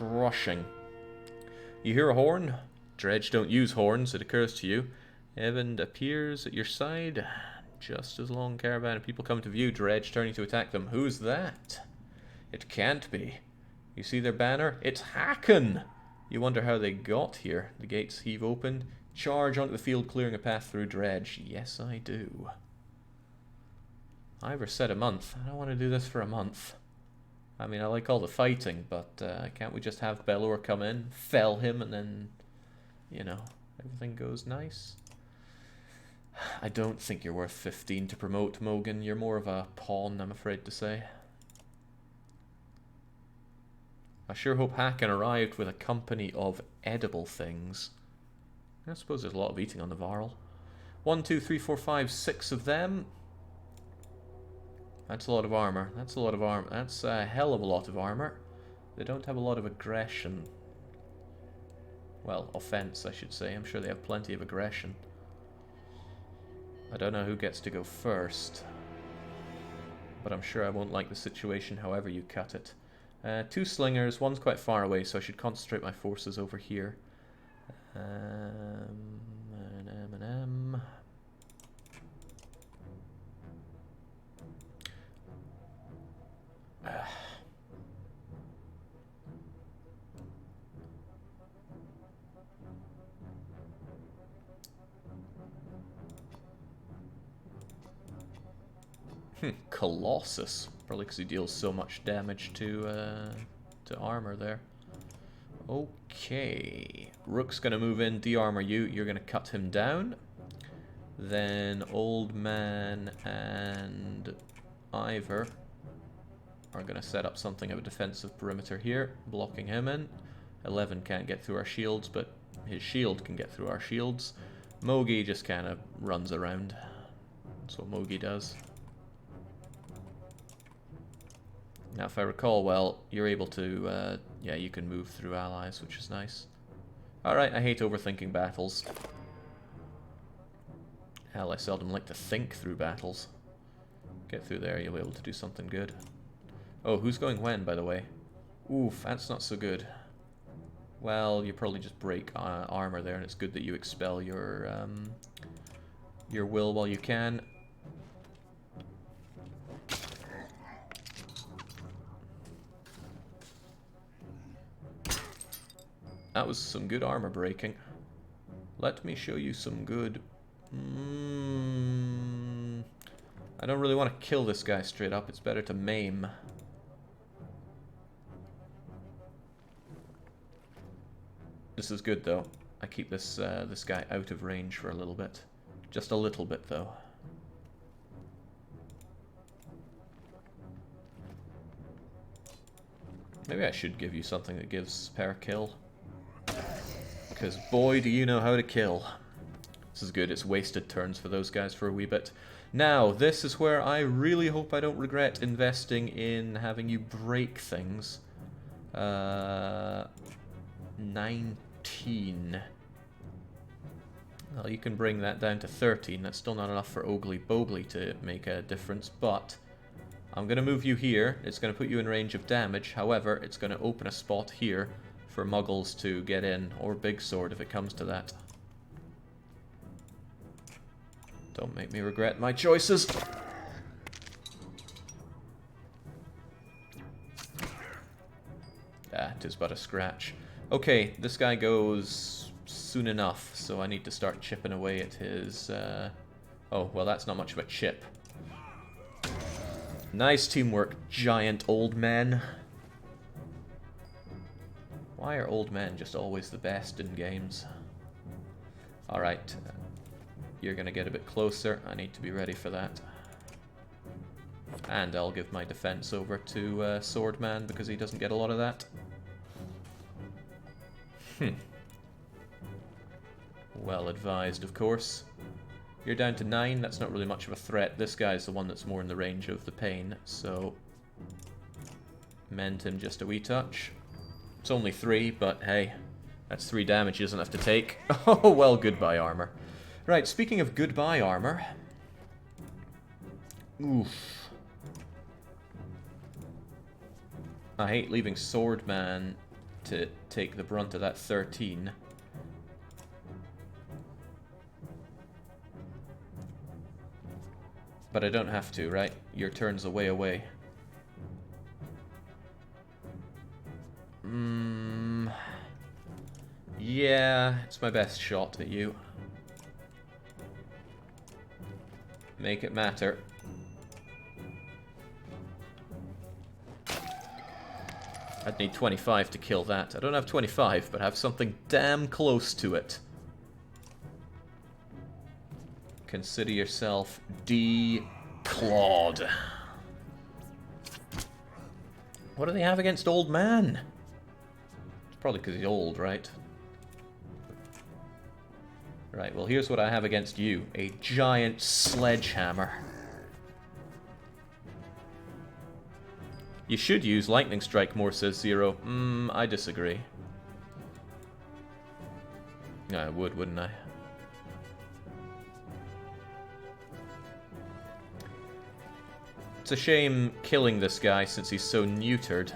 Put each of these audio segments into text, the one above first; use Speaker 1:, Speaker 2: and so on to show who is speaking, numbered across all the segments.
Speaker 1: crushing. You hear a horn? Dredge don't use horns, it occurs to you. Evan appears at your side. Just as long caravan of people come to view, Dredge turning to attack them. Who's that? It can't be. You see their banner? It's Hacken! You wonder how they got here. The gates heave open. Charge onto the field, clearing a path through Dredge. Yes, I do. Ivor said a month. I don't want to do this for a month. I mean, I like all the fighting, but can't we just have Belor come in, fell him, and then, you know, everything goes nice? I don't think you're worth 15 to promote, Mogan. You're more of a pawn, I'm afraid to say. I sure hope Hacken arrived with a company of edible things. I suppose there's a lot of eating on the Varl. 1, 2, 3, 4, 5, 6 of them. That's a lot of armor. That's a lot of armor. That's a hell of a lot of armor. They don't have a lot of aggression. Well, offense, I should say. I'm sure they have plenty of aggression. I don't know who gets to go first. But I'm sure I won't like the situation however you cut it. 2 slingers, one's quite far away, so I should concentrate my forces over here. Colossus. Probably because he deals so much damage to armor there. Okay. Rook's going to move in, de-armor you. You're going to cut him down. Then Old Man and Ivor are going to set up something of a defensive perimeter here, blocking him in. 11 can't get through our shields, but his shield can get through our shields. Mogi just kind of runs around. That's what Mogi does. Now, if I recall well, you're able to, yeah, you can move through allies, which is nice. Alright, I hate overthinking battles. Hell, I seldom like to think through battles. Get through there, you'll be able to do something good. Oh, who's going when, by the way? Oof, that's not so good. Well, you probably just break armor there, and it's good that you expel your will while you can. That was some good armor breaking. Let me show you some good... I don't really want to kill this guy straight up. It's better to maim. This is good, though. I keep this this guy out of range for a little bit. Just a little bit, though. Maybe I should give you something that gives per kill. Because boy, do you know how to kill. This is good. It's wasted turns for those guys for a wee bit. Now, this is where I really hope I don't regret investing in having you break things. 19. Well, you can bring that down to 13. That's still not enough for Ogly Bogly to make a difference, but I'm going to move you here. It's going to put you in range of damage. However, it's going to open a spot here for Muggles to get in, or Big Sword if it comes to that. Don't make me regret my choices. Ah, it is but a scratch. Okay, this guy goes soon enough, so I need to start chipping away at his... Oh, well, that's not much of a chip. Nice teamwork, giant old men. Why are old men just always the best in games? Alright. You're gonna get a bit closer. I need to be ready for that. And I'll give my defense over to Swordman because he doesn't get a lot of that. Well advised, of course. You're down to 9. That's not really much of a threat. This guy's the one that's more in the range of the pain, so... mend him just a wee touch. It's only 3, but hey, that's 3 damage he doesn't have to take. Oh, well, goodbye, armor. Right, speaking of goodbye, armor. Oof. I hate leaving Swordman to take the brunt of that 13. But I don't have to, right? Your turn's away. Yeah, it's my best shot at you. Make it matter. I'd need 25 to kill that. I don't have 25, but I have something damn close to it. Consider yourself declawed. What do they have against Old Man? It's probably because he's old, right? Right, well here's what I have against you. A giant sledgehammer. You should use Lightning Strike more, says Zero. I disagree. I would, wouldn't I? It's a shame killing this guy since he's so neutered.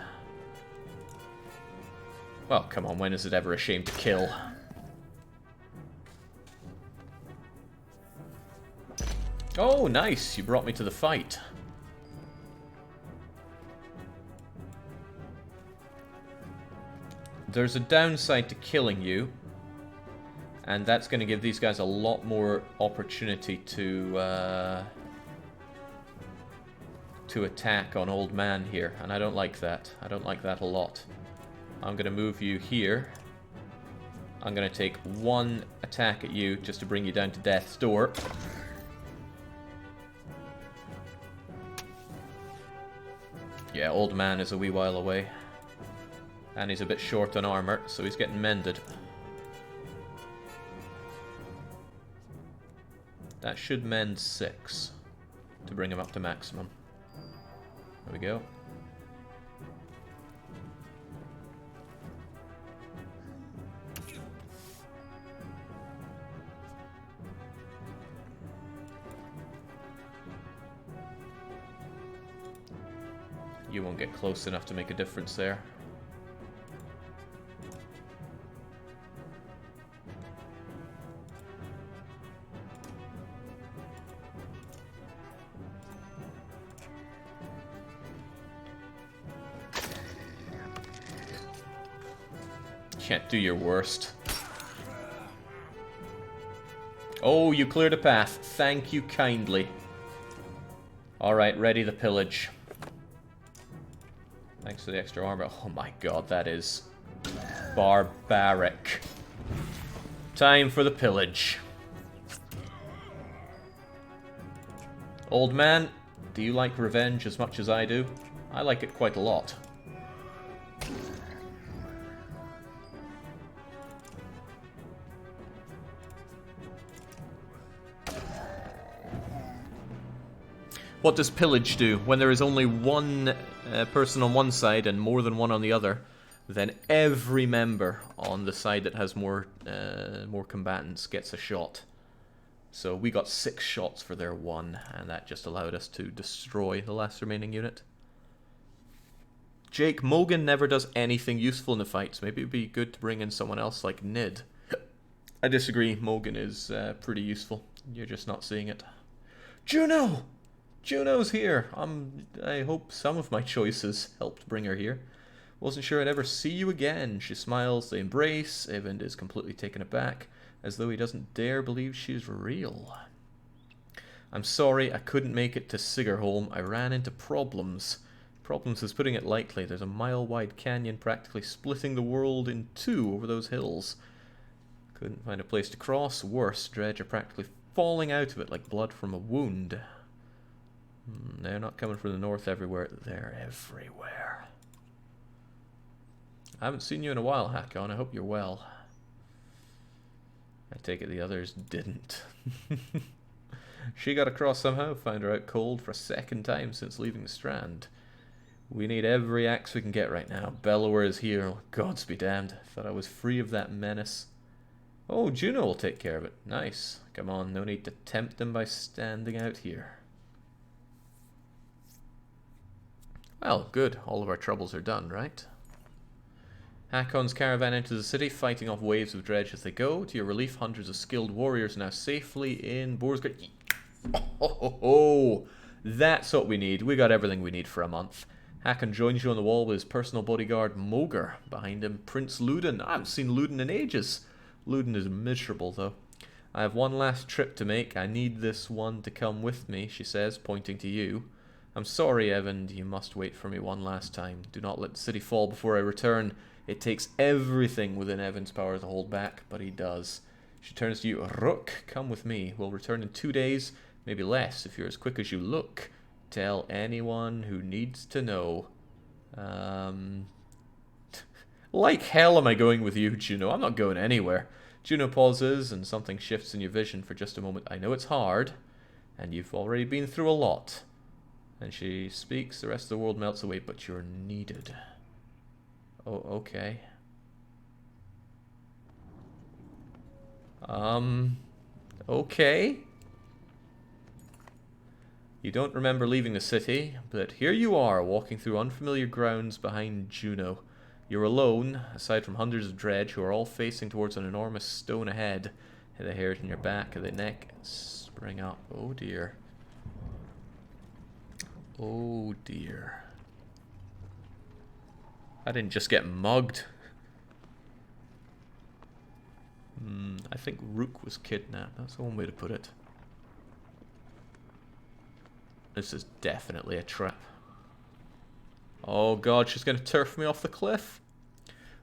Speaker 1: Well, come on, when is it ever a shame to kill? Oh, nice! You brought me to the fight. There's a downside to killing you, and that's going to give these guys a lot more opportunity to attack on Old Man here, and I don't like that. I don't like that a lot. I'm going to move you here. I'm going to take one attack at you just to bring you down to death's door. Yeah, Old Man is a wee while away. And he's a bit short on armor, so he's getting mended. That should mend 6 to bring him up to maximum. There we go. You won't get close enough to make a difference there. Can't do your worst. Oh, you cleared a path. Thank you kindly. Alright, ready the pillage. Thanks for the extra armor. Oh my god, that is barbaric. Time for the pillage. Old Man, do you like revenge as much as I do? I like it quite a lot. What does pillage do? When there is only one person on one side and more than one on the other, then every member on the side that has more combatants gets a shot. So we got 6 shots for their 1, and that just allowed us to destroy the last remaining unit. Jake, Mogan never does anything useful in the fights. Maybe it would be good to bring in someone else like Nid. I disagree. Mogan is pretty useful. You're just not seeing it. Juno! Juno's here. I hope some of my choices helped bring her here. Wasn't sure I'd ever see you again. She smiles, they embrace. Eyvind is completely taken aback, as though he doesn't dare believe she's real. I'm sorry I couldn't make it to Sigerholm. I ran into problems. Problems is putting it lightly. There's a mile-wide canyon practically splitting the world in 2 over those hills. Couldn't find a place to cross. Worse, dredge are practically falling out of it like blood from a wound. They're not coming from the north everywhere. They're everywhere. I haven't seen you in a while, Hakon. I hope you're well. I take it the others didn't. She got across somehow, found her out cold for a 2nd time since leaving the Strand. We need every axe we can get right now. Bellower is here. Oh, gods be damned. Thought I was free of that menace. Oh, Juno will take care of it. Nice. Come on, no need to tempt them by standing out here. Well, good. All of our troubles are done, right? Hakon's caravan enters the city, fighting off waves of dredge as they go. To your relief, hundreds of skilled warriors are now safely in Borsgard. Oh, that's what we need. We got everything we need for a month. Hakon joins you on the wall with his personal bodyguard, Moger. Behind him, Prince Luden. I haven't seen Luden in ages. Luden is miserable, though. I have one last trip to make. I need this one to come with me, she says, pointing to you. I'm sorry, Evan. You must wait for me one last time. Do not let the city fall before I return. It takes everything within Evan's power to hold back, but he does. She turns to you. Rook, come with me. We'll return in 2 days, maybe less if you're as quick as you look. Tell anyone who needs to know. Like hell am I going with you, Juno. I'm not going anywhere. Juno pauses and something shifts in your vision for just a moment. I know it's hard, and you've already been through a lot. And she speaks, the rest of the world melts away, but you're needed. Oh, okay. Okay. You don't remember leaving the city, but here you are, walking through unfamiliar grounds behind Juno. You're alone, aside from hundreds of dredge who are all facing towards an enormous stone ahead. The hairs in your back and the neck spring up. Oh dear. Oh dear. I didn't just get mugged. I think Rook was kidnapped. That's the one way to put it. This is definitely a trap. Oh god, she's going to turf me off the cliff.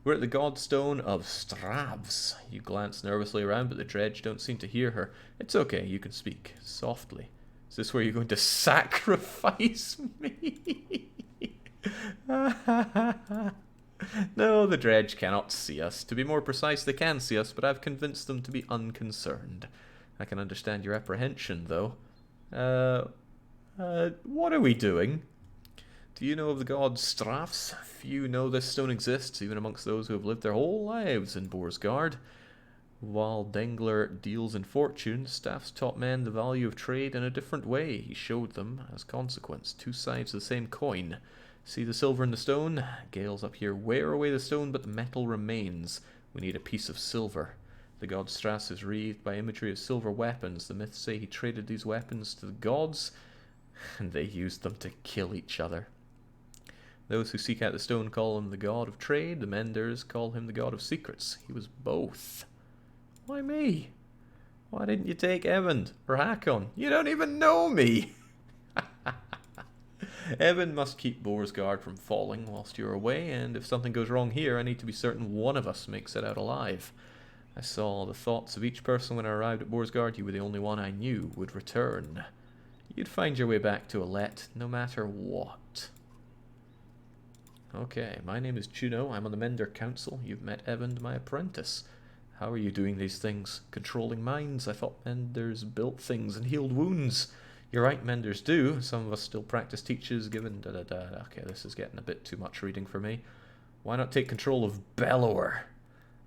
Speaker 1: We're at the Godstone of Stravs. You glance nervously around, but the dredge don't seem to hear her. It's okay, you can speak softly. Is this where you're going to sacrifice me? No, the dredge cannot see us. To be more precise, they can see us, but I've convinced them to be unconcerned. I can understand your apprehension, though. What are we doing? Do you know of the god Strafs? Few know this stone exists, even amongst those who have lived their whole lives in Borsgard. While Dengler deals in fortune, Staff's taught men the value of trade in a different way. He showed them, as consequence, two sides of the same coin. See the silver in the stone? Gales up here wear away the stone, but the metal remains. We need a piece of silver. The god Strass is wreathed by imagery of silver weapons. The myths say he traded these weapons to the gods, and they used them to kill each other. Those who seek out the stone call him the god of trade. The menders call him the god of secrets. He was both. Why me? Why didn't you take Evan or Hakon? You don't even know me! Evan must keep Borsgard from falling whilst you're away, and if something goes wrong here, I need to be certain one of us makes it out alive. I saw the thoughts of each person when I arrived at Borsgard. You were the only one I knew would return. You'd find your way back to Alette, no matter what. Okay, my name is Juno. I'm on the Mender Council. You've met Evan, my apprentice. How are you doing these things? Controlling minds? I thought Menders built things and healed wounds. You're right, Menders do. Some of us still practice teachers given da-da-da. Okay, this is getting a bit too much reading for me. Why not take control of Bellower?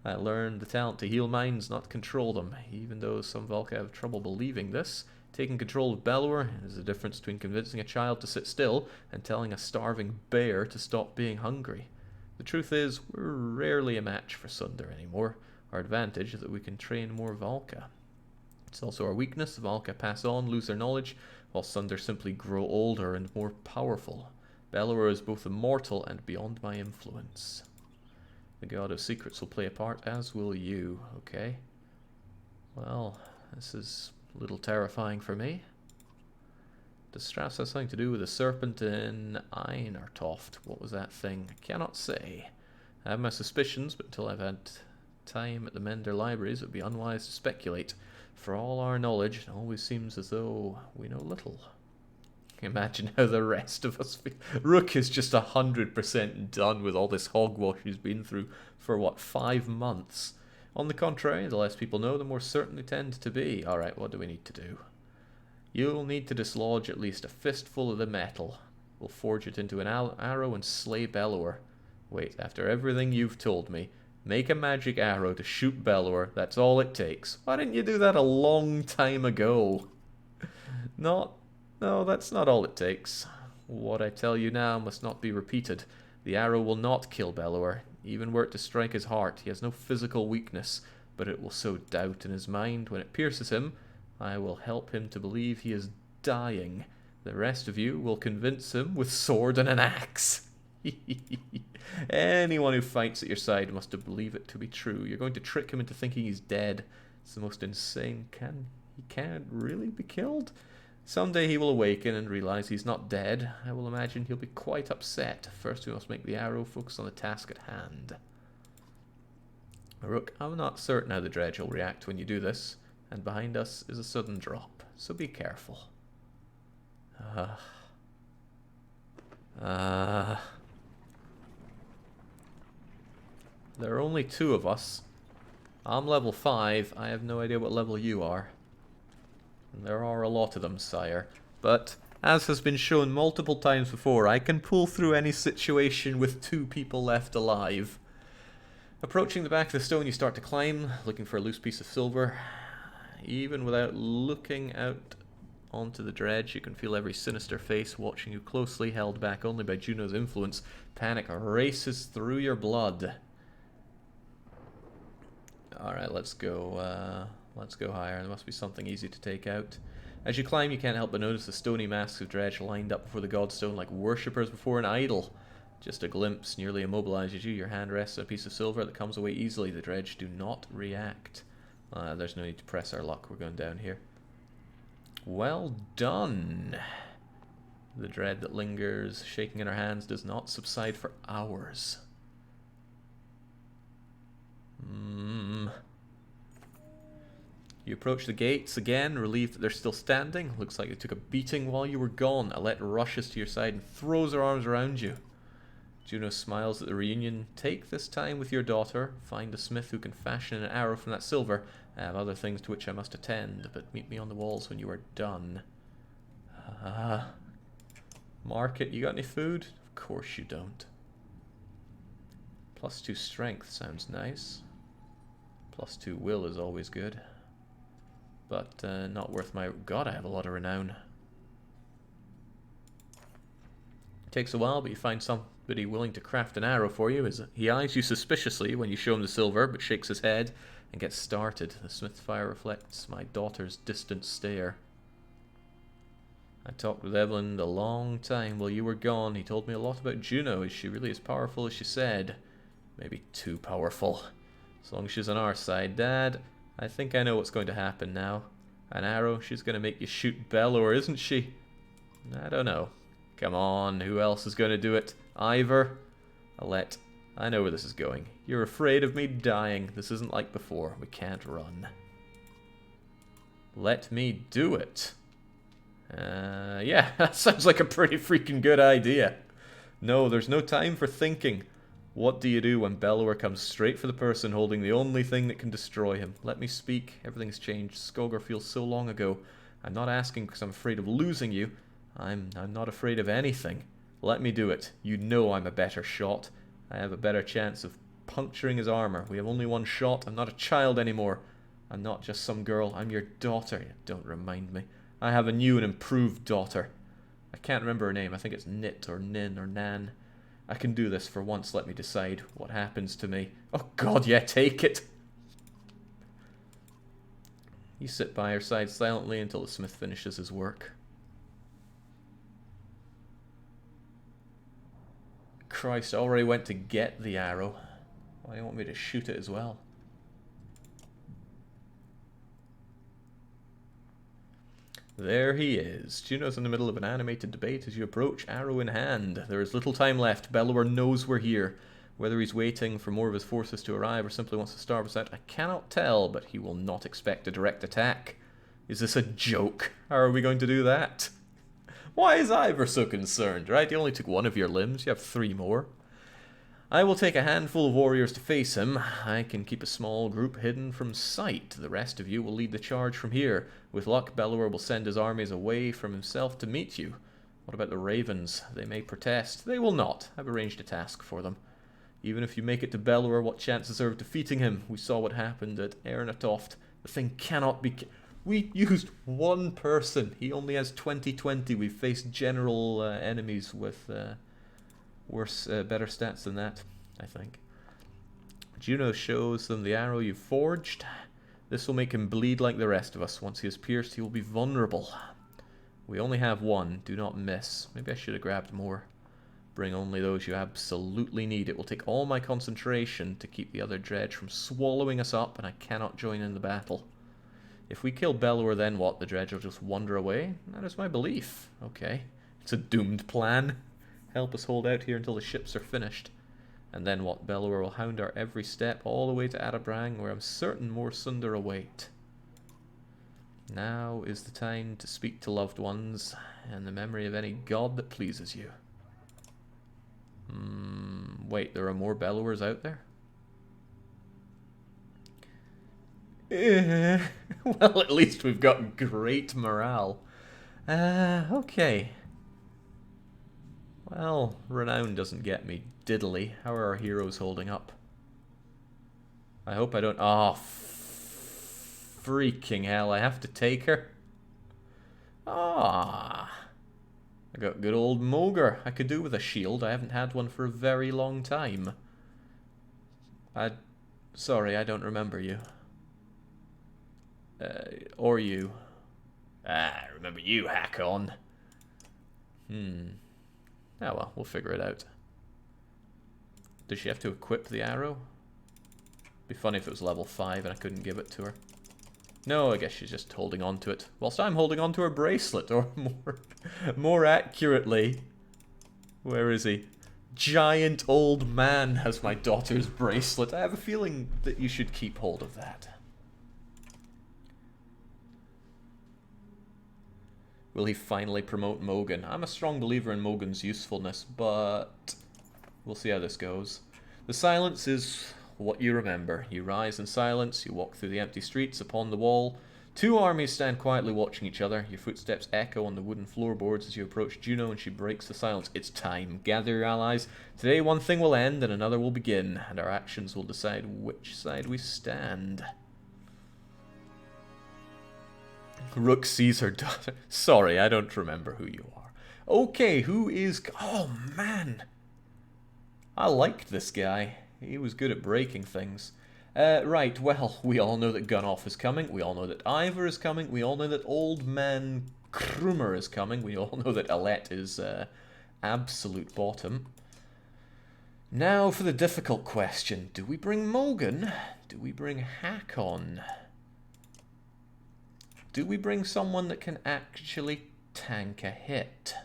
Speaker 1: I learned the talent to heal minds, not control them. Even though some Valka have trouble believing this, taking control of Bellower is the difference between convincing a child to sit still and telling a starving bear to stop being hungry. The truth is, we're rarely a match for Sunder anymore. Our advantage is that we can train more Valka. It's also our weakness. Valka pass on, lose their knowledge, while Sunder simply grow older and more powerful. Bellower is both immortal and beyond my influence. The god of secrets will play a part, as will you, okay? Well, this is a little terrifying for me. Does Strauss have something to do with the serpent in Einartoft? What was that thing? I cannot say. I have my suspicions, but until I've had time at the Mender libraries, it would be unwise to speculate. For all our knowledge, it always seems as though we know little. Imagine how the rest of us feel. Rook is just 100% done with all this hogwash he's been through for, what, 5 months? On the contrary, the less people know, the more certain they tend to be. Alright, what do we need to do? You'll need to dislodge at least a fistful of the metal. We'll forge it into an arrow and slay Bellower. Wait, after everything you've told me, make a magic arrow to shoot Bellower. That's all it takes. Why didn't you do that a long time ago? No, that's not all it takes. What I tell you now must not be repeated. The arrow will not kill Bellower. Even were it to strike his heart, he has no physical weakness, but it will sow doubt in his mind. When it pierces him, I will help him to believe he is dying. The rest of you will convince him with sword and an axe. Anyone who fights at your side must believe it to be true. You're going to trick him into thinking he's dead. It's the most insane. He can't really be killed? Someday he will awaken and realize he's not dead. I will imagine he'll be quite upset. First we must make the arrow focus on the task at hand. Rook, I'm not certain how the dredge will react when you do this, and behind us is a sudden drop, so be careful. There are only 2 of us. I'm level 5. I have no idea what level you are. And there are a lot of them, sire. But, as has been shown multiple times before, I can pull through any situation with 2 people left alive. Approaching the back of the stone, you start to climb, looking for a loose piece of silver. Even without looking out onto the dredge, you can feel every sinister face watching you closely, held back only by Juno's influence. Panic races through your blood. Alright, let's go higher. There must be something easy to take out. As you climb, you can't help but notice the stony masks of dredge lined up before the godstone like worshippers before an idol. Just a glimpse nearly immobilizes you. Your hand rests on a piece of silver that comes away easily. The dredge do not react. There's no need to press our luck. We're going down here. Well done. The dread that lingers, shaking in our hands, does not subside for hours. You approach the gates again, relieved that they're still standing. Looks like they took a beating while you were gone. Alette rushes to your side and throws her arms around you. Juno smiles at the reunion. Take this time with your daughter. Find a smith who can fashion an arrow from that silver. I have other things to which I must attend, but meet me on the walls when you are done. Market, you got any food? Of course you don't. +2 strength sounds nice. +2 will is always good. But not worth my... God, I have a lot of renown. Takes a while, but you find somebody willing to craft an arrow for you. He eyes you suspiciously when you show him the silver, but shakes his head and gets started. The smith's fire reflects my daughter's distant stare. I talked with Evelyn a long time while you were gone. He told me a lot about Juno. Is she really as powerful as she said? Maybe too powerful. As long as she's on our side, Dad, I think I know what's going to happen now. An arrow, she's going to make you shoot Belor, isn't she? I don't know. Come on, who else is going to do it? Ivor? Alette, I know where this is going. You're afraid of me dying. This isn't like before. We can't run. Let me do it. Yeah, that sounds like a pretty freaking good idea. No, there's no time for thinking. What do you do when Belor comes straight for the person holding the only thing that can destroy him? Let me speak. Everything's changed. Skogr feels so long ago. I'm not asking because I'm afraid of losing you. I'm not afraid of anything. Let me do it. You know I'm a better shot. I have a better chance of puncturing his armor. We have only one shot. I'm not a child anymore. I'm not just some girl. I'm your daughter. Don't remind me. I have a new and improved daughter. I can't remember her name. I think it's Nit or Nin or Nan. I can do this for once. Let me decide what happens to me. Oh God, yeah, take it. You sit by her side silently until the smith finishes his work. Christ, I already went to get the arrow. Why do you want me to shoot it as well? There he is. Juno's in the middle of an animated debate as you approach, arrow in hand. There is little time left. Belor knows we're here. Whether he's waiting for more of his forces to arrive or simply wants to starve us out, I cannot tell, but he will not expect a direct attack. Is this a joke? How are we going to do that? Why is Ivor so concerned, right? He only took one of your limbs. You have 3 more. I will take a handful of warriors to face him. I can keep a small group hidden from sight. The rest of you will lead the charge from here. With luck, Belor will send his armies away from himself to meet you. What about the ravens? They may protest. They will not. I've arranged a task for them. Even if you make it to Belor, what chances are of defeating him? We saw what happened at Ernatoft. The thing cannot be... We used one person. He only has 2020. We've faced general enemies with... better stats than that, I think. Juno shows them the arrow you've forged. This will make him bleed like the rest of us. Once he is pierced, he will be vulnerable. We only have one. Do not miss. Maybe I should have grabbed more. Bring only those you absolutely need. It will take all my concentration to keep the other dredge from swallowing us up, and I cannot join in the battle. If we kill Bellower, then what? The dredge will just wander away? That is my belief. Okay. It's a doomed plan. Help us hold out here until the ships are finished. And then what? Bellower will hound our every step all the way to Arabrang, where I'm certain more Sunder await. Now is the time to speak to loved ones, and the memory of any god that pleases you. Wait, there are more Bellowers out there? Well, at least we've got great morale. Okay. Well, renown doesn't get me diddly. How are our heroes holding up? I hope I don't... Oh, freaking hell, I have to take her? Ah. I got good old Mogre. I could do with a shield. I haven't had one for a very long time. Sorry, I don't remember you. Or you. I remember you, Hakon. Oh well, we'll figure it out. Does she have to equip the arrow? Be funny if it was level 5 and I couldn't give it to her. No, I guess she's just holding on to it. Whilst I'm holding on to her bracelet, or more accurately... Where is he? Giant old man has my daughter's bracelet. I have a feeling that you should keep hold of that. Will he finally promote Mogan? I'm a strong believer in Mogan's usefulness, but we'll see how this goes. The silence is what you remember. You rise in silence, you walk through the empty streets. Upon the wall, two armies stand quietly watching each other. Your footsteps echo on the wooden floorboards as you approach Juno, and she breaks the silence. It's time. Gather your allies. Today one thing will end and another will begin, and our actions will decide which side we stand. Rook sees her daughter. Sorry, I don't remember who you are. Okay, who is... Oh, man. I liked this guy. He was good at breaking things. Right, well, we all know that Gunoff is coming. We all know that Ivor is coming. We all know that Old Man Krumer is coming. We all know that Alette is absolute bottom. Now for the difficult question. Do we bring Mogan? Do we bring Hakon? Do we bring someone that can actually tank a hit?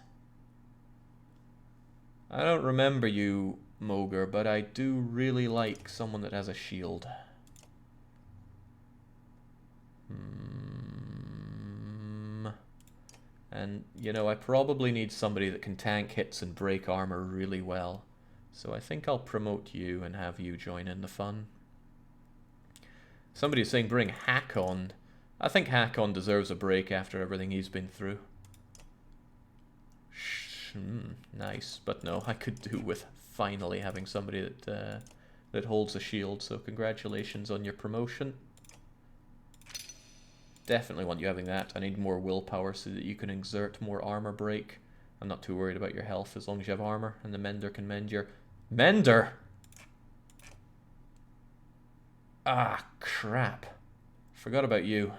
Speaker 1: I don't remember you, Mogre, but I do really like someone that has a shield. And, you know, I probably need somebody that can tank hits and break armor really well. So I think I'll promote you and have you join in the fun. Somebody's saying bring Hakon. I think Hakon deserves a break after everything he's been through. Nice, but no, I could do with finally having somebody that holds a shield, so congratulations on your promotion. Definitely want you having that. I need more willpower so that you can exert more armor break. I'm not too worried about your health as long as you have armor, and the Mender can mend your... Mender! Ah, crap. Forgot about you.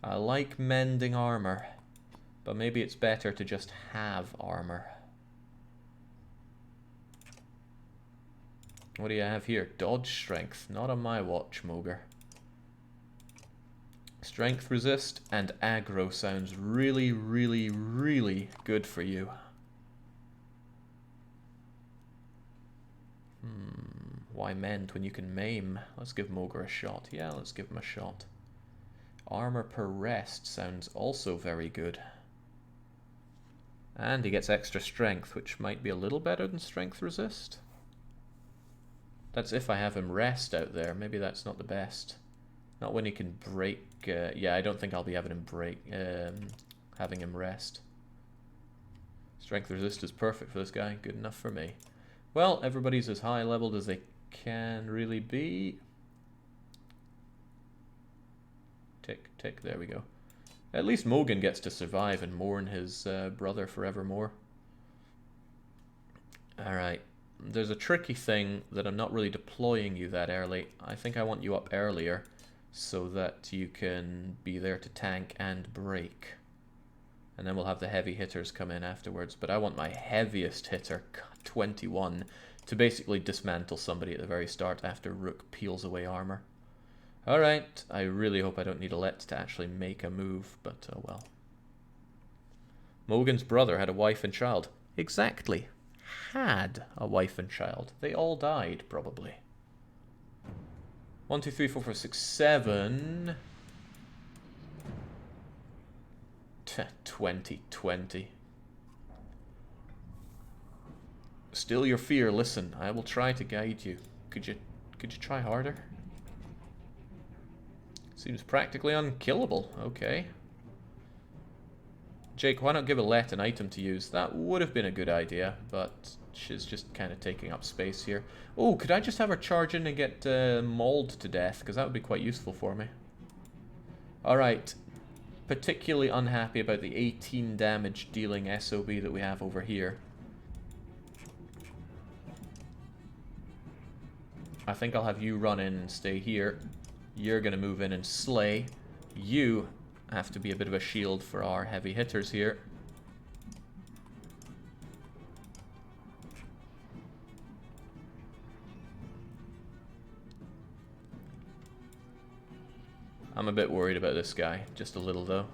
Speaker 1: I like mending armor, but maybe it's better to just have armor. What do you have here? Dodge strength. Not on my watch, Mogre. Strength resist and aggro sounds really, really, really good for you. Why mend when you can maim? Let's give Mogre a shot. Yeah, let's give him a shot. Armor per rest sounds also very good. And he gets extra strength, which might be a little better than strength resist. That's if I have him rest out there. Maybe that's not the best. Not when he can break... yeah, I don't think I'll be having him break... having him rest. Strength resist is perfect for this guy. Good enough for me. Well, everybody's as high leveled as they can really be. Tick, tick, there we go. At least Mogan gets to survive and mourn his brother forevermore. Alright. There's a tricky thing that I'm not really deploying you that early. I think I want you up earlier so that you can be there to tank and break. And then we'll have the heavy hitters come in afterwards. But I want my heaviest hitter, 21, to basically dismantle somebody at the very start after Rook peels away armor. Alright, I really hope I don't need a let to actually make a move, but well. Mogan's brother had a wife and child. Exactly. Had a wife and child. They all died, probably. 1, 2, 3, 4, 5, 6, 7. 2020. Still your fear, listen. I will try to guide you. Could you try harder? Seems practically unkillable. Okay. Jake, why not give a let an item to use? That would have been a good idea, but she's just kind of taking up space here. Oh, could I just have her charge in and get mauled to death? Because that would be quite useful for me. Alright. Particularly unhappy about the 18 damage dealing SOB that we have over here. I think I'll have you run in and stay here. You're going to move in and slay. You have to be a bit of a shield for our heavy hitters here. I'm a bit worried about this guy. Just a little, though.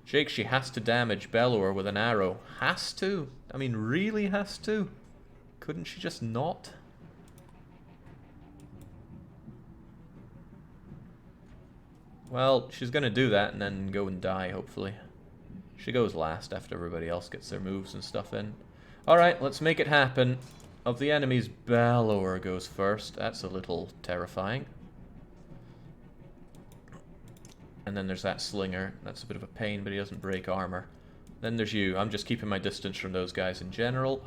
Speaker 1: Jake, she has to damage Bellower with an arrow. Has to? I mean, really has to? Couldn't she just not? Well, she's going to do that and then go and die, hopefully. She goes last after everybody else gets their moves and stuff in. Alright, let's make it happen. Of the enemies, Bellower goes first. That's a little terrifying. And then there's that Slinger. That's a bit of a pain, but he doesn't break armor. Then there's you. I'm just keeping my distance from those guys in general.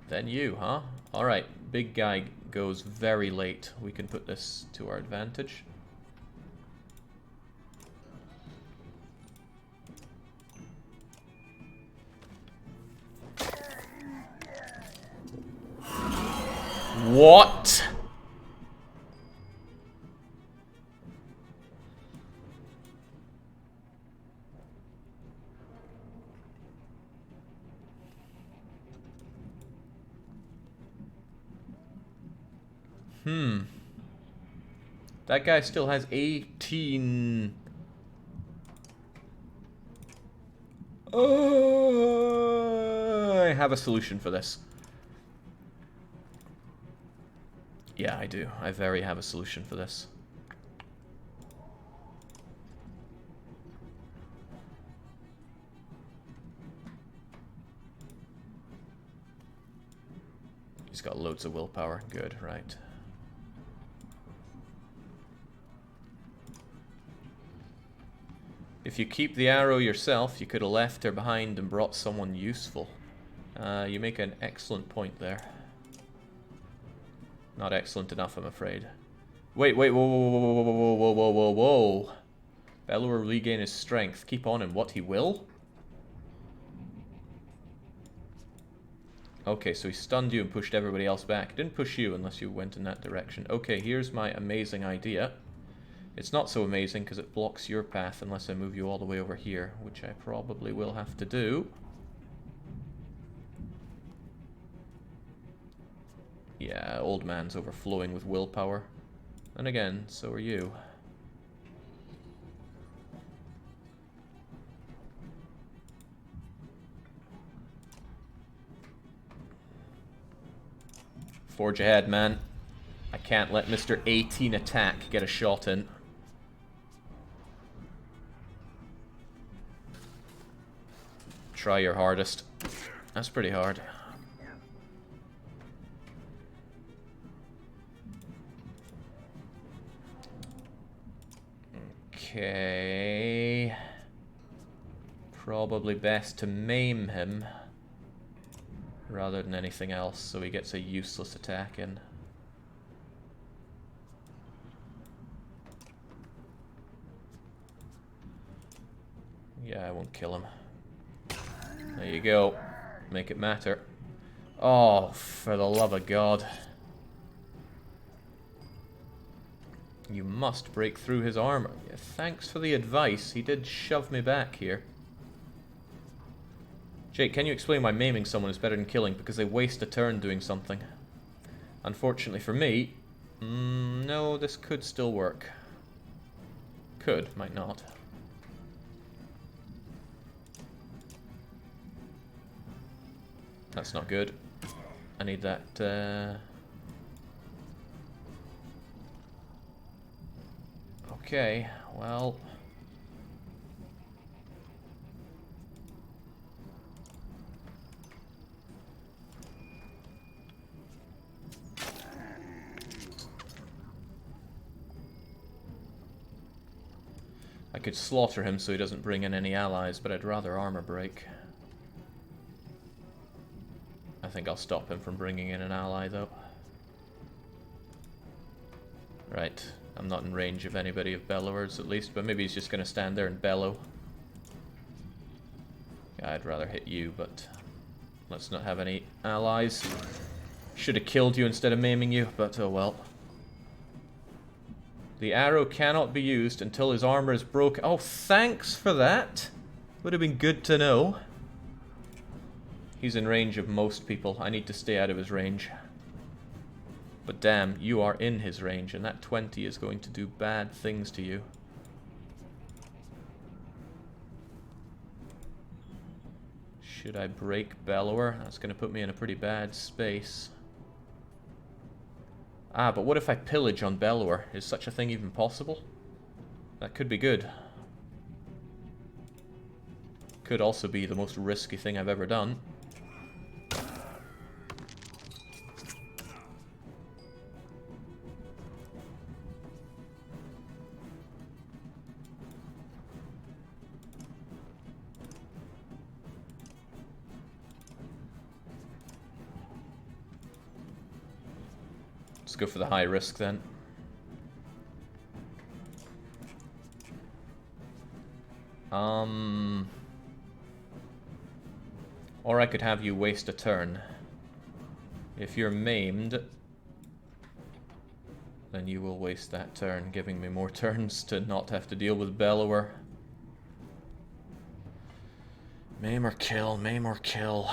Speaker 1: Then you, huh? Alright, big guy goes very late. We can put this to our advantage. What? That guy still has 18. I have a solution for this. Yeah, I do. I very have a solution for this. He's got loads of willpower. Good, right. If you keep the arrow yourself, you could have left her behind and brought someone useful. You make an excellent point there. Not excellent enough, I'm afraid. Wait, whoa, whoa, whoa, whoa, whoa, whoa, whoa, whoa, whoa. Bellower will regain his strength. Keep on him. What, he will? Okay, so he stunned you and pushed everybody else back. Didn't push you unless you went in that direction. Okay, here's my amazing idea. It's not so amazing because it blocks your path unless I move you all the way over here, which I probably will have to do. Yeah, old man's overflowing with willpower. And again, so are you. Forge ahead, man. I can't let Mr. 18 attack get a shot in. Try your hardest. That's pretty hard. Okay. Probably best to maim him rather than anything else, so he gets a useless attack in. Yeah, I won't kill him. There you go. Make it matter. Oh, for the love of God. You must break through his armor. Yeah, thanks for the advice. He did shove me back here. Jake, can you explain why maiming someone is better than killing? Because they waste a turn doing something. Unfortunately for me, no, this could still work. Could, might not. That's not good. I need that, Okay, well... I could slaughter him so he doesn't bring in any allies, but I'd rather armor break. I think I'll stop him from bringing in an ally, though. Right, I'm not in range of anybody of bellowers, at least, but maybe he's just going to stand there and bellow. Yeah, I'd rather hit you, but let's not have any allies. Should have killed you instead of maiming you, but oh well. The arrow cannot be used until his armor is broken. Oh, thanks for that. Would have been good to know. He's in range of most people. I need to stay out of his range. But damn, you are in his range, and that 20 is going to do bad things to you. Should I break Bellower? That's going to put me in a pretty bad space. Ah, but what if I pillage on Bellower? Is such a thing even possible? That could be good. Could also be the most risky thing I've ever done. Let's go for the high risk then. Or I could have you waste a turn. If you're maimed, then you will waste that turn, giving me more turns to not have to deal with Bellower. Maim or kill, maim or kill.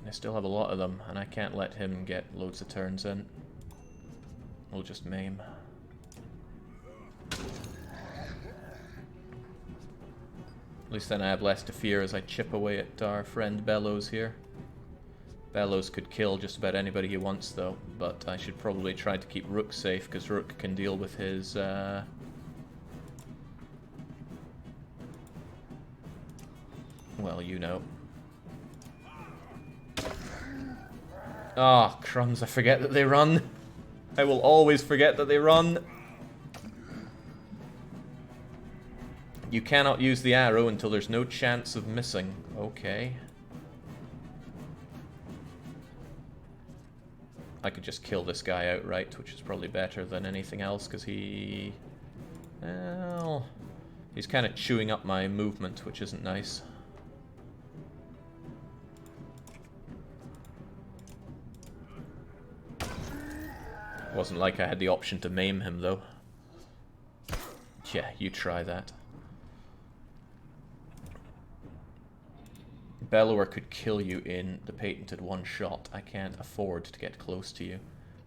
Speaker 1: I still have a lot of them, and I can't let him get loads of turns in. We'll just maim. At least then I have less to fear as I chip away at our friend Bellows here. Bellows could kill just about anybody he wants though, but I should probably try to keep Rook safe, because Rook can deal with his... well, you know. Ah, crumbs, I forget that they run. I will always forget that they run. You cannot use the arrow until there's no chance of missing. Okay. I could just kill this guy outright, which is probably better than anything else, because he... well... he's kind of chewing up my movement, which isn't nice. Wasn't like I had the option to maim him, though. Yeah, you try that. Bellower could kill you in the patented one shot. I can't afford to get close to you.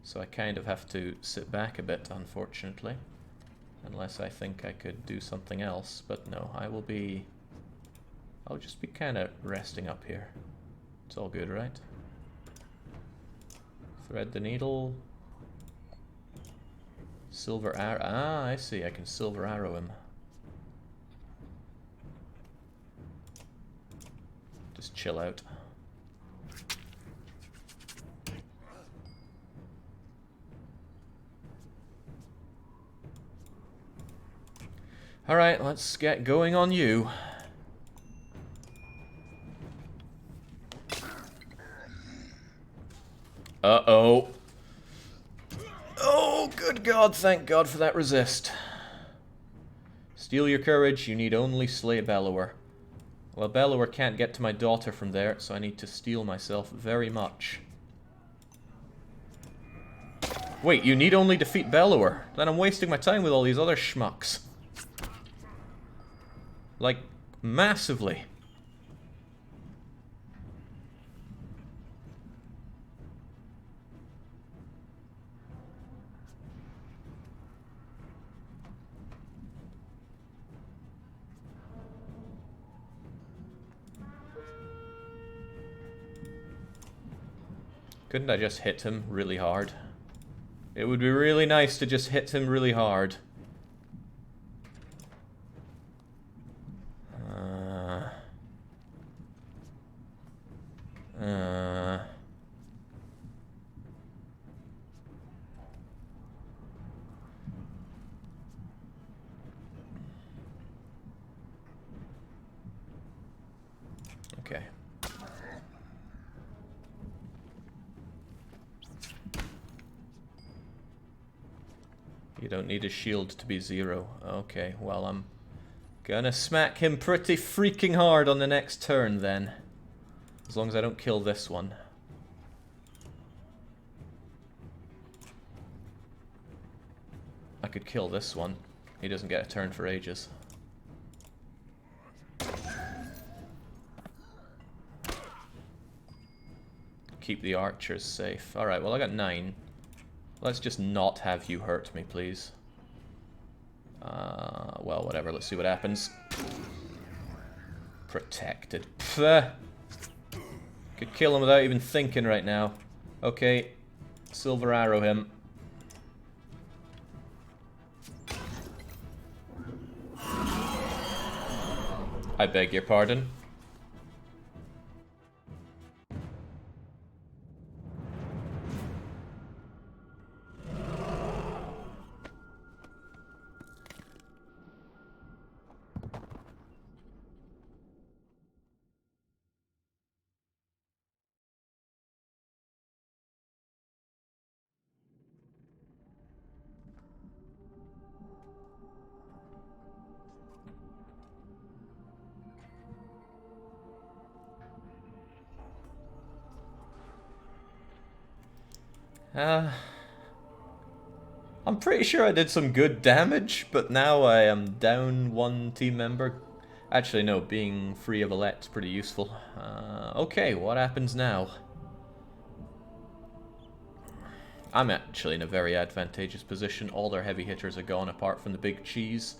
Speaker 1: So I kind of have to sit back a bit, unfortunately. Unless I think I could do something else. But no, I'll just be kind of resting up here. It's all good, right? Thread the needle. Silver arrow. Ah, I see. I can silver arrow him. Just chill out. Alright, let's get going on you. Uh-oh. Oh, good God, thank God for that resist. Steel your courage, you need only slay Bellower. Well, Bellower can't get to my daughter from there, so I need to steel myself very much. Wait, you need only defeat Bellower? Then I'm wasting my time with all these other schmucks. Like, massively. Couldn't I just hit him really hard? It would be really nice to just hit him really hard. Okay. You don't need a shield to be 0. Okay, well, I'm gonna smack him pretty freaking hard on the next turn, then. As long as I don't kill this one. I could kill this one. He doesn't get a turn for ages. Keep the archers safe. Alright, well, I got 9. Let's just not have you hurt me, please. Well, whatever. Let's see what happens. Protected. Pfft. Could kill him without even thinking right now. Okay. Silver arrow him. I beg your pardon. I'm pretty sure I did some good damage, but now I am down 1 team member. Actually, no, being free of Alette's pretty useful. Okay, what happens now? I'm actually in a very advantageous position. All their heavy hitters are gone apart from the big cheese.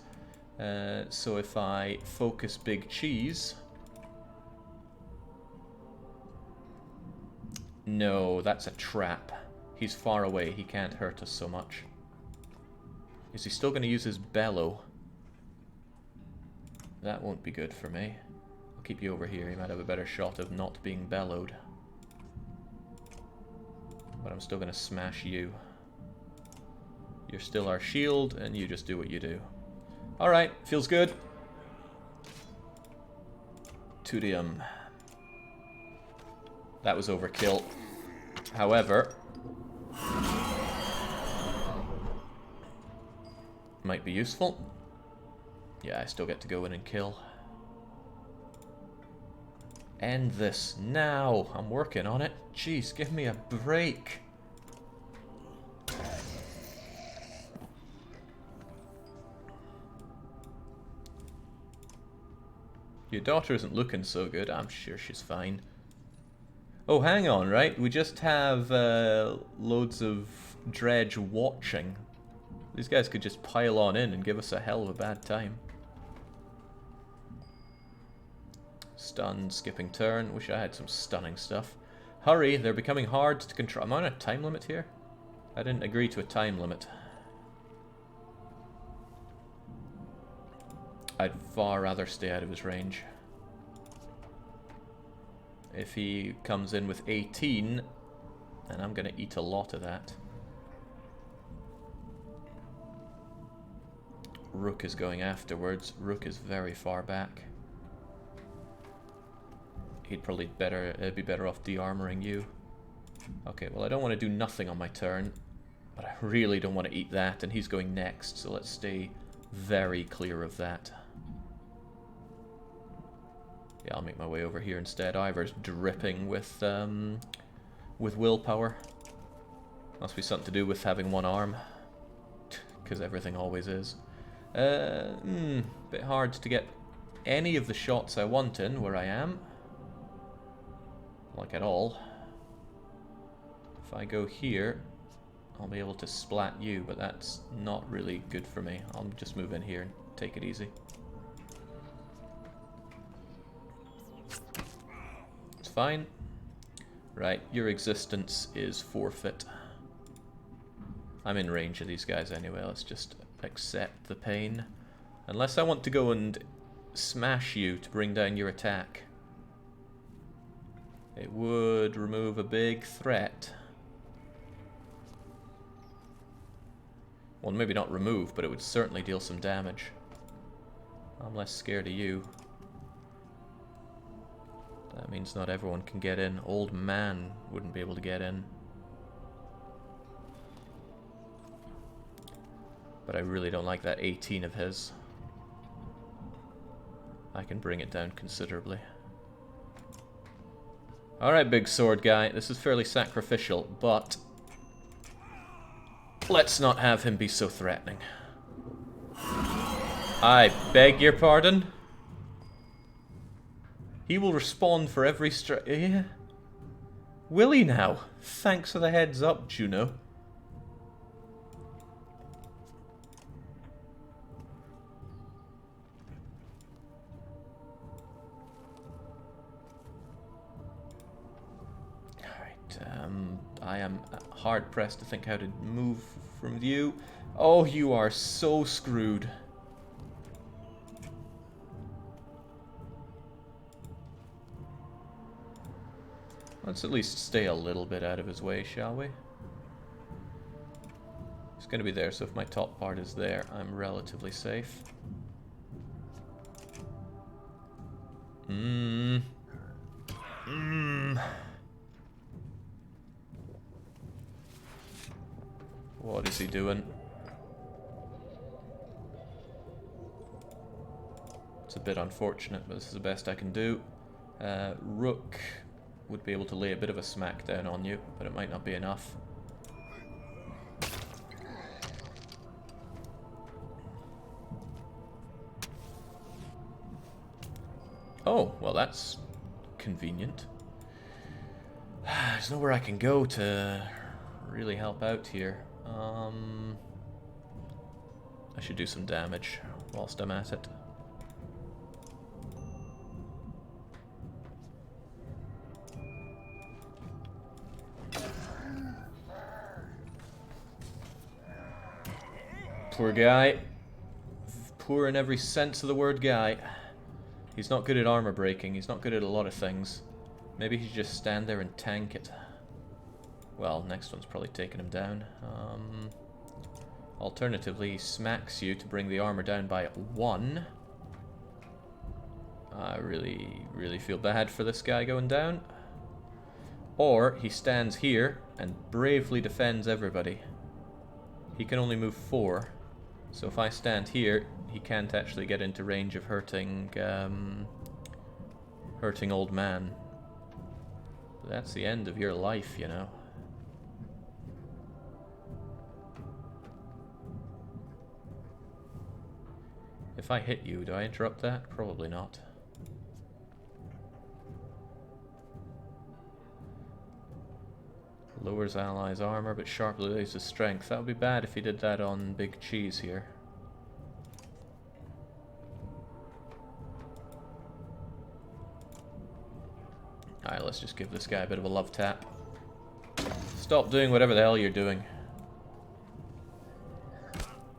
Speaker 1: So if I focus big cheese... No, that's a trap. He's far away, he can't hurt us so much. Is he still going to use his bellow? That won't be good for me. I'll keep you over here, he might have a better shot of not being bellowed. But I'm still going to smash you. You're still our shield, and you just do what you do. Alright, feels good. Tudium. That was overkill. However... might be useful. Yeah, I still get to go in and kill. End this now. I'm working on it. Jeez, give me a break. Your daughter isn't looking so good. I'm sure she's fine. Oh, hang on, right? We just have loads of dredge watching. These guys could just pile on in and give us a hell of a bad time. Stun, skipping turn. Wish I had some stunning stuff. Hurry, they're becoming hard to control. Am I on a time limit here? I didn't agree to a time limit. I'd far rather stay out of his range. If he comes in with 18, then I'm going to eat a lot of that. Rook is going afterwards. Rook is very far back. He'd probably be better off de-armoring you. Okay, well I don't want to do nothing on my turn, but I really don't want to eat that, and he's going next, so let's stay Very clear of that. Yeah, I'll make my way over here instead. Ivor's dripping with willpower. Must be something to do with having one arm. Because everything always is. Bit hard to get any of the shots I want in where I am. Like at all. If I go here, I'll be able to splat you, but that's not really good for me. I'll just move in here and take it easy. It's fine. Right, your existence is forfeit. I'm in range of these guys anyway, let's just accept the pain. Unless I want to go and smash you to bring down your attack. It would remove a big threat. Well, maybe not remove, but it would certainly deal some damage. I'm less scared of you. That means not everyone can get in. Old man wouldn't be able to get in. But I really don't like that 18 of his. I can bring it down considerably. Alright, big sword guy. This is fairly sacrificial, but let's not have him be so threatening. I beg your pardon? He will respond for every strike. Yeah. Will he now? Thanks for the heads up, Juno. I am hard pressed to think how to move from you. Oh, you are so screwed. Let's at least stay a little bit out of his way, shall we? He's going to be there, so if my top part is there, I'm relatively safe. What is he doing? It's a bit unfortunate, but this is the best I can do. Rook would be able to lay a bit of a smackdown on you, but it might not be enough. Oh, well that's convenient. There's nowhere I can go to really help out here. I should do some damage whilst I'm at it. Poor guy. Poor in every sense of the word guy. He's not good at armor breaking, he's not good at a lot of things. Maybe he should just stand there and tank it. Well, next one's probably taking him down. Alternatively, he smacks you to bring the armor down by 1. I really feel bad for this guy going down. Or he stands here and bravely defends everybody. He can only move 4. So if I stand here, he can't actually get into range of hurting old man. But that's the end of your life, you know. If I hit you, do I interrupt that? Probably not. Lowers allies' armor, but sharply raises strength. That would be bad if he did that on Big Cheese here. Alright, let's just give this guy a bit of a love tap. Stop doing whatever the hell you're doing.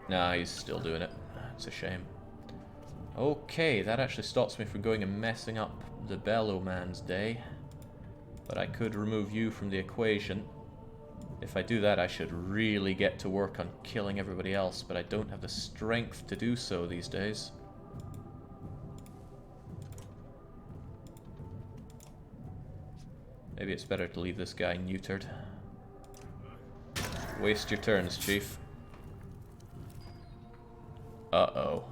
Speaker 1: Nah, he's still doing it. It's a shame. Okay, that actually stops me from going and messing up the Bellow Man's day. But I could remove you from the equation. If I do that, I should really get to work on killing everybody else, but I don't have the strength to do so these days. Maybe it's better to leave this guy neutered. Waste your turns, Chief. Uh-oh.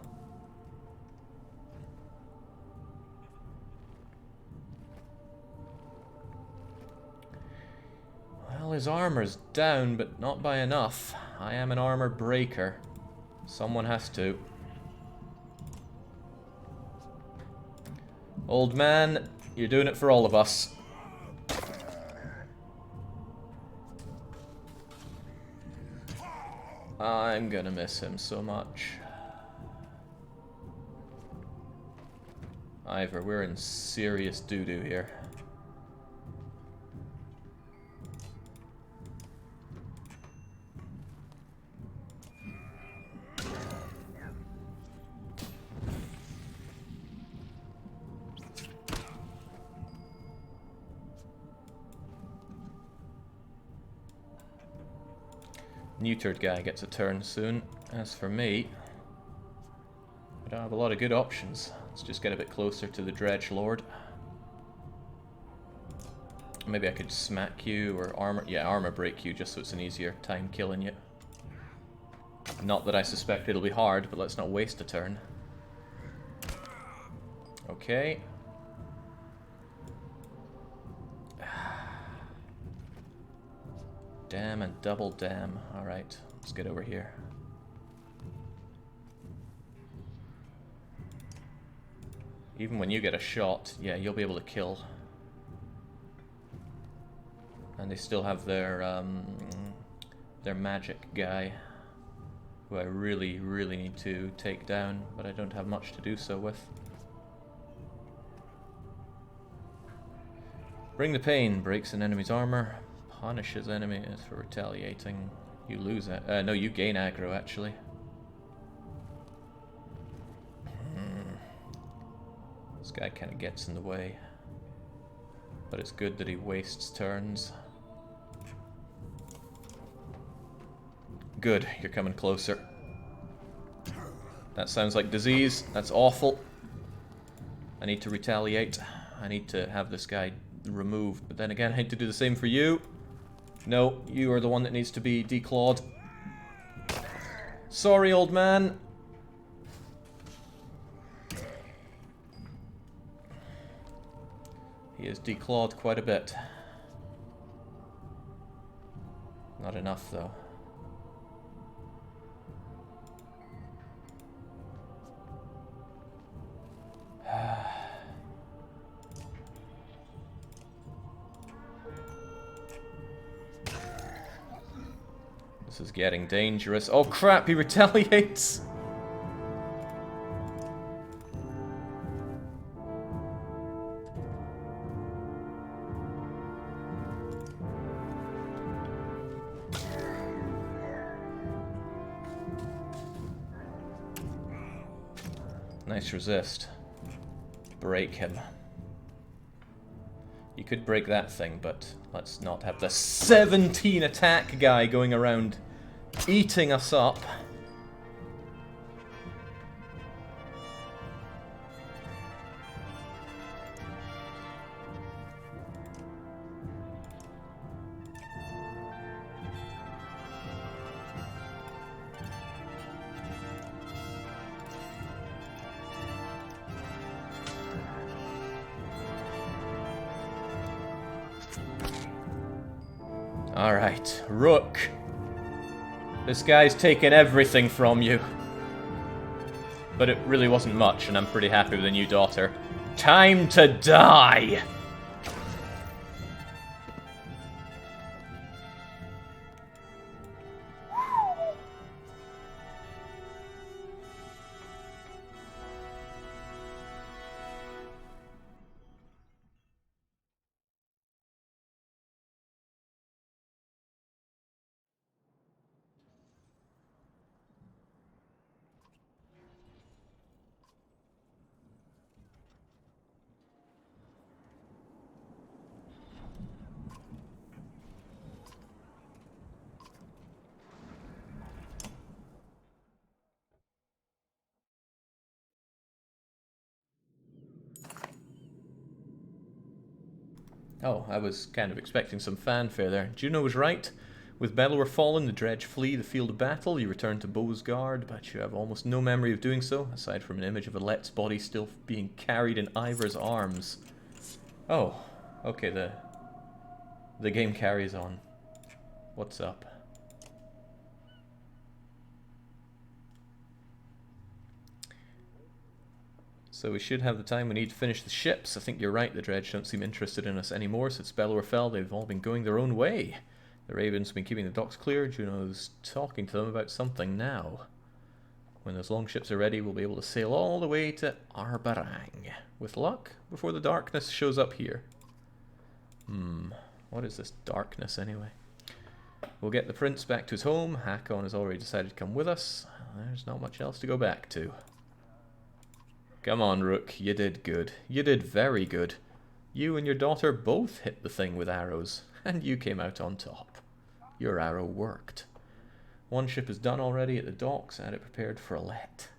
Speaker 1: Well, his armor's down, but not by enough. I am an armor breaker. Someone has to. Old man, you're doing it for all of us. I'm gonna miss him so much. Ivor, we're in serious doo-doo here. Neutered guy gets a turn soon. As for me, I don't have a lot of good options. Let's just get a bit closer to the Dredge Lord. Maybe I could smack you or armor break you just so it's an easier time killing you. Not that I suspect it'll be hard, but let's not waste a turn. Okay. Damn and double damn. Alright, let's get over here. Even when you get a shot, yeah, you'll be able to kill. And they still have their magic guy, who I really, really need to take down, but I don't have much to do so with. Bring the pain, breaks an enemy's armor, punishes enemies for retaliating. You lose it. No, you gain aggro, actually. This guy kind of gets in the way. But it's good that he wastes turns. Good, you're coming closer. That sounds like disease. That's awful. I need to retaliate. I need to have this guy removed. But then again, I need to do the same for you. No, you are the one that needs to be declawed. Sorry, old man. He is declawed quite a bit. Not enough, though. This is getting dangerous. Oh crap, he retaliates! Nice resist. Break him. You could break that thing, but let's not have the 17 attack guy going around eating us up. Alright, Rook. This guy's taken everything from you. But it really wasn't much, and I'm pretty happy with a new daughter. Time to die! Oh, I was kind of expecting some fanfare there. Juno was right. With Bellower fallen, the Dredge flee the field of battle. You return to Bow's Guard, but you have almost no memory of doing so, aside from an image of Alet's body still being carried in Ivor's arms. Oh, okay, the game carries on. What's up? So we should have the time we need to finish the ships. I think you're right, the Dredge don't seem interested in us anymore. Since Bellower fell, they've all been going their own way. The Ravens have been keeping the docks clear. Juno's talking to them about something now. When those long ships are ready, we'll be able to sail all the way to Arbarang. With luck, before the darkness shows up here. What is this darkness anyway? We'll get the prince back to his home. Hakon has already decided to come with us. There's not much else to go back to. Come on, Rook, you did good. You did very good. You and your daughter both hit the thing with arrows, and you came out on top. Your arrow worked. One ship is done already at the docks, and it prepared for Alet.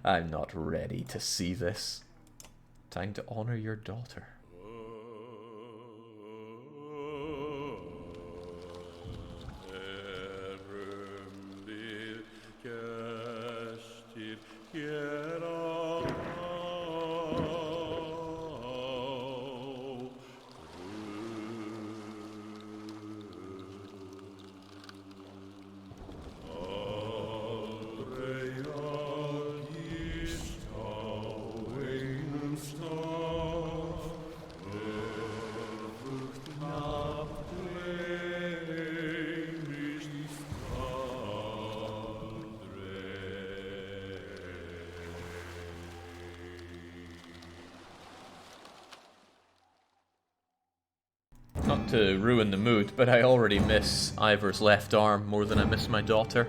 Speaker 1: I'm not ready to see this. Time to honor your daughter. Not to ruin the mood, but I already miss Ivor's left arm more than I miss my daughter.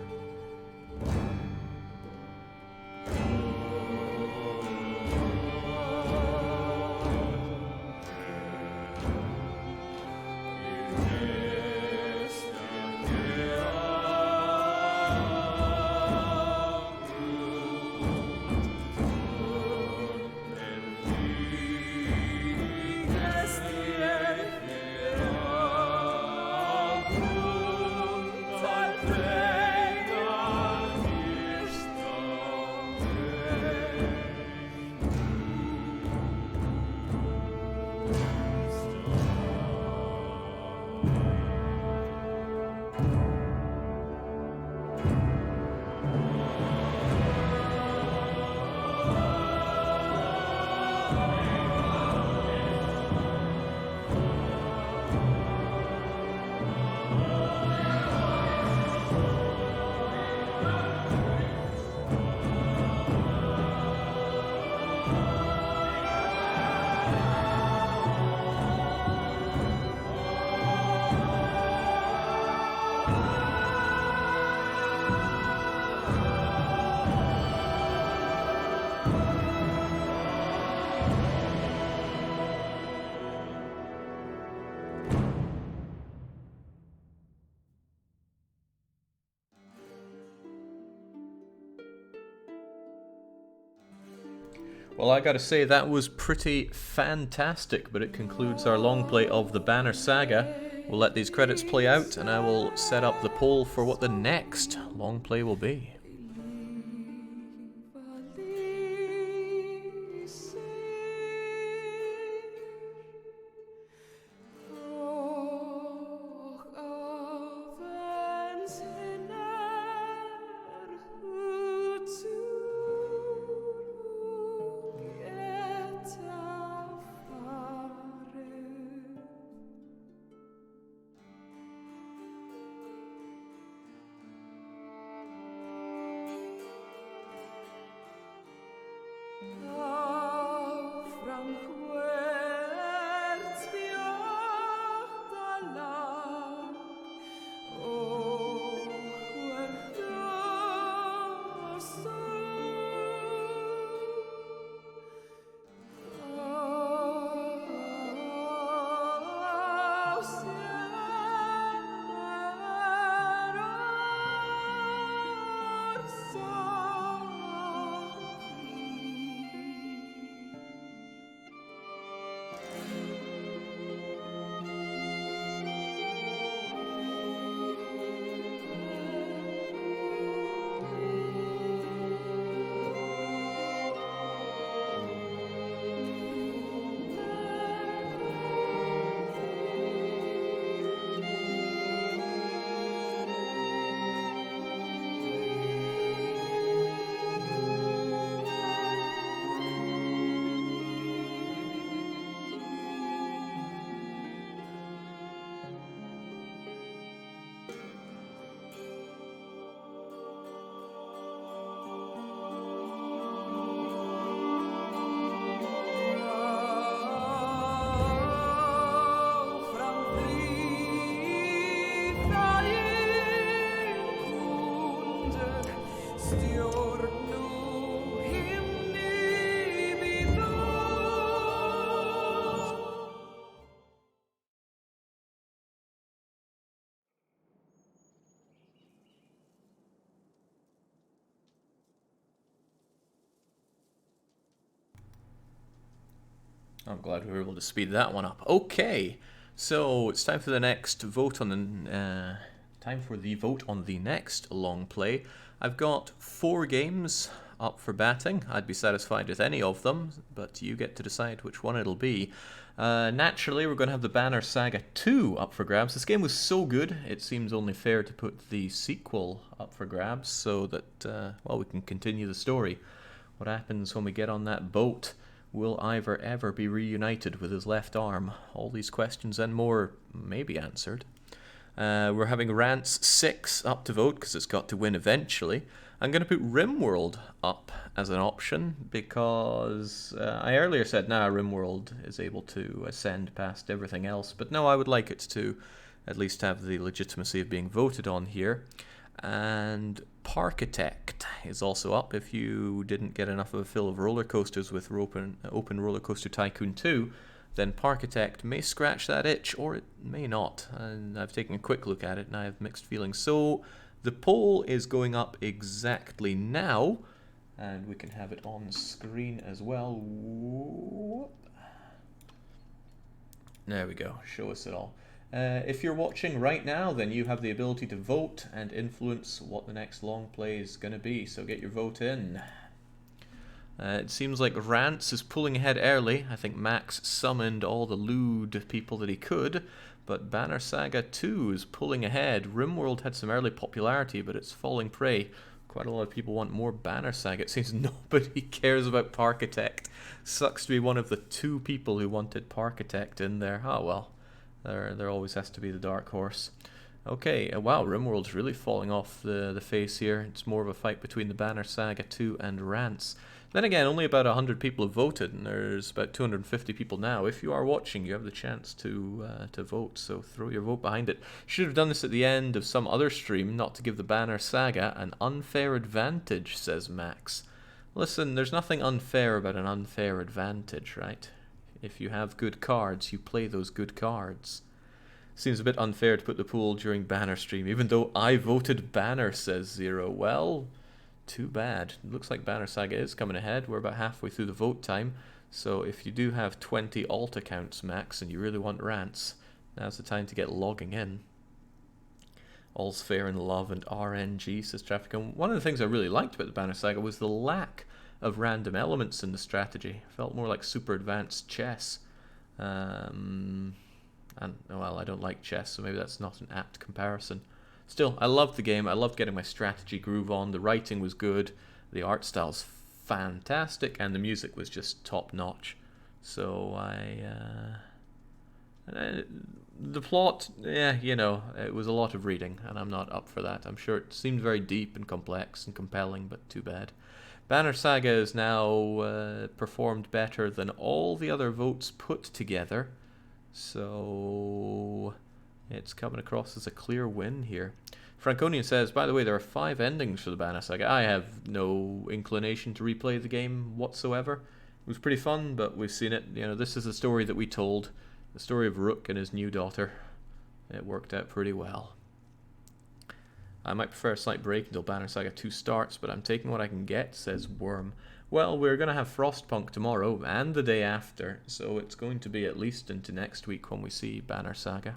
Speaker 1: Well, I gotta say, that was pretty fantastic, but it concludes our long play of the Banner Saga. We'll let these credits play out, and I will set up the poll for what the next long play will be. I'm glad we were able to speed that one up. Okay, so it's time for the next vote on the vote on the next long play. I've got 4 games up for batting. I'd be satisfied with any of them, but you get to decide which one it'll be. Naturally, we're going to have the Banner Saga 2 up for grabs. This game was so good, it seems only fair to put the sequel up for grabs so that, well, we can continue the story. What happens when we get on that boat? Will Ivor ever be reunited with his left arm? All these questions and more may be answered. We're having Rants 6 up to vote because it's got to win eventually. I'm going to put RimWorld up as an option because I earlier said now RimWorld is able to ascend past everything else, but no, I would like it to at least have the legitimacy of being voted on here. And Parkitect is also up if you didn't get enough of a fill of roller coasters with Open Roller Coaster Tycoon 2, then Parkitect may scratch that itch, or it may not. And I've taken a quick look at it, and I have mixed feelings. So the poll is going up exactly now, and we can have it on screen as well. There we go. Show us it all. If you're watching right now, then you have the ability to vote and influence what the next long play is going to be, so get your vote in. It seems like Rants is pulling ahead early. I think Max summoned all the lewd people that he could, but Banner Saga 2 is pulling ahead. RimWorld had some early popularity, but it's falling prey. Quite a lot of people want more Banner Saga. It seems nobody cares about Parkitect. Sucks to be one of the 2 people who wanted Parkitect in there. Oh well. There always has to be the dark horse. Okay, wow, RimWorld's really falling off the face here. It's more of a fight between the Banner Saga 2 and Rants. Then again, only about 100 people have voted, and there's about 250 people now. If you are watching, you have the chance to vote, so throw your vote behind it. Should have done this at the end of some other stream, not to give the Banner Saga an unfair advantage, says Max. Listen, there's nothing unfair about an unfair advantage, right? If you have good cards, you play those good cards. Seems a bit unfair to put the poll during Banner stream, even though I voted Banner, says Zero. Well, too bad. It looks like Banner Saga is coming ahead. We're about halfway through the vote time, so if you do have 20 alt accounts, Max, and you really want Rants, now's the time to get logging in. All's fair in love and RNG, says Traffic. And one of the things I really liked about the Banner Saga was the lack of random elements in the strategy. Felt more like super advanced chess. And well, I don't like chess, so maybe that's not an apt comparison. Still, I loved the game. I loved getting my strategy groove on. The writing was good, the art style's fantastic, and the music was just top notch. So the plot, yeah, you know, it was a lot of reading, and I'm not up for that. I'm sure it seemed very deep and complex and compelling, but too bad. Banner Saga is now performed better than all the other votes put together, so it's coming across as a clear win here. Franconian says, by the way, there are 5 endings for the Banner Saga. I have no inclination to replay the game whatsoever. It was pretty fun, but we've seen it. You know, this is the story that we told, the story of Rook and his new daughter. It worked out pretty well. I might prefer a slight break until Banner Saga 2 starts, but I'm taking what I can get, says Worm. Well, we're going to have Frostpunk tomorrow and the day after, so it's going to be at least into next week when we see Banner Saga.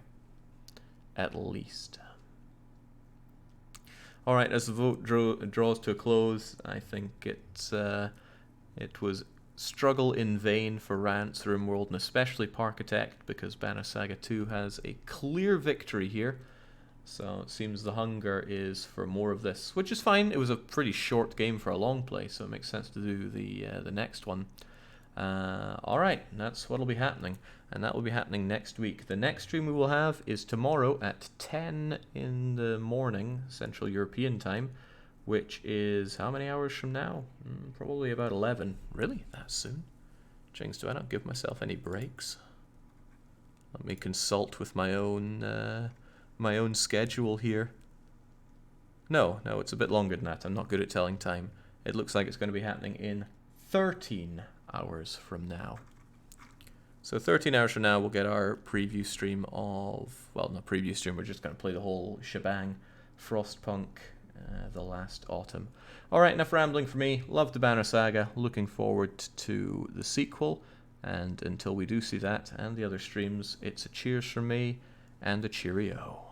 Speaker 1: At least. Alright, as the vote draws to a close, I think it was struggle in vain for Rants, RimWorld, and especially Parkitect, because Banner Saga 2 has a clear victory here. So it seems the hunger is for more of this, which is fine. It was a pretty short game for a long play, so it makes sense to do the next one. Alright, that's what'll be happening, and that will be happening next week. The next stream we will have is tomorrow at 10 in the morning, Central European time, which is how many hours from now? Probably about 11. Really? That soon? Jinx, do I not give myself any breaks? Let me consult with my own schedule here. No, it's a bit longer than that. I'm not good at telling time. It looks like it's going to be happening in 13 hours from now. So 13 hours from now, we'll get our preview stream of, well, not preview stream, we're just going to play the whole shebang. Frostpunk, The Last Autumn. Alright, enough rambling for me. Love the Banner Saga. Looking forward to the sequel. And until we do see that and the other streams, it's a cheers from me and a cheerio.